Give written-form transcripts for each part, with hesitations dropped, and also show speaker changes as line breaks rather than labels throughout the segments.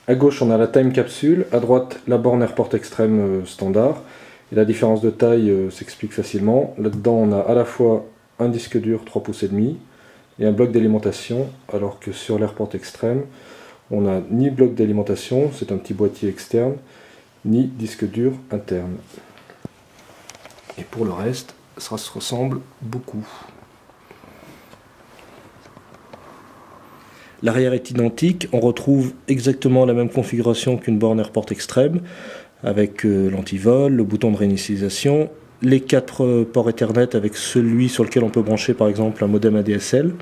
À gauche, on a la time capsule, à droite, la borne AirPort Extreme standard. Et la différence de taille s'explique facilement. Là-dedans, on a à la fois un disque dur 3,5 pouces et un bloc d'alimentation, alors que sur l'AirPort Extreme, on n'a ni bloc d'alimentation, c'est un petit boîtier externe, ni disque dur interne. Et pour le reste, ça se ressemble beaucoup. L'arrière est identique, on retrouve exactement la même configuration qu'une borne AirPort Extreme, avec l'antivol, le bouton de réinitialisation, les 4 ports Ethernet avec celui sur lequel on peut brancher par exemple un modem ADSL,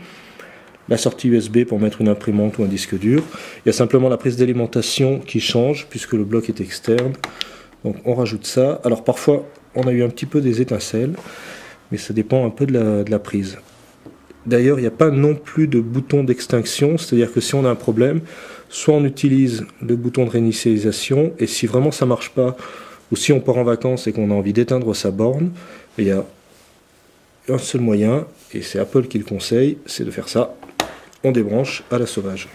la sortie USB pour mettre une imprimante ou un disque dur. Il y a simplement la prise d'alimentation qui change puisque le bloc est externe. Donc on rajoute ça. Alors parfois on a eu un petit peu des étincelles, mais ça dépend un peu de la prise. D'ailleurs, il n'y a pas non plus de bouton d'extinction, c'est-à-dire que si on a un problème, soit on utilise le bouton de réinitialisation, et si vraiment ça ne marche pas, ou si on part en vacances et qu'on a envie d'éteindre sa borne, il y a un seul moyen, et c'est Apple qui le conseille, c'est de faire ça. On débranche à la sauvage.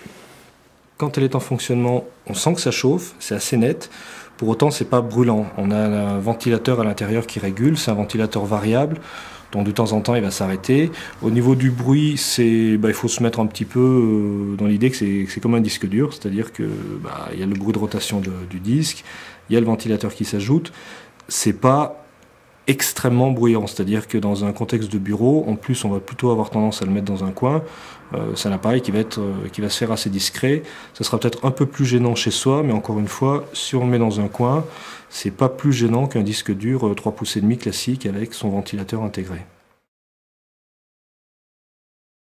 Quand elle est en fonctionnement, on sent que ça chauffe, c'est assez net. Pour autant, c'est pas brûlant. On a un ventilateur à l'intérieur qui régule, c'est un ventilateur variable. Donc de temps en temps il va s'arrêter. Au niveau du bruit, il faut se mettre un petit peu dans l'idée que c'est comme un disque dur, c'est-à-dire que il y a le bruit de rotation du disque, il y a le ventilateur qui s'ajoute. C'est pas extrêmement bruyant, c'est-à-dire que dans un contexte de bureau, en plus on va plutôt avoir tendance à le mettre dans un coin. C'est un appareil qui va se faire assez discret. Ça sera peut-être un peu plus gênant chez soi, mais encore une fois, si on le met dans un coin, c'est pas plus gênant qu'un disque dur 3,5 pouces classique avec son ventilateur intégré.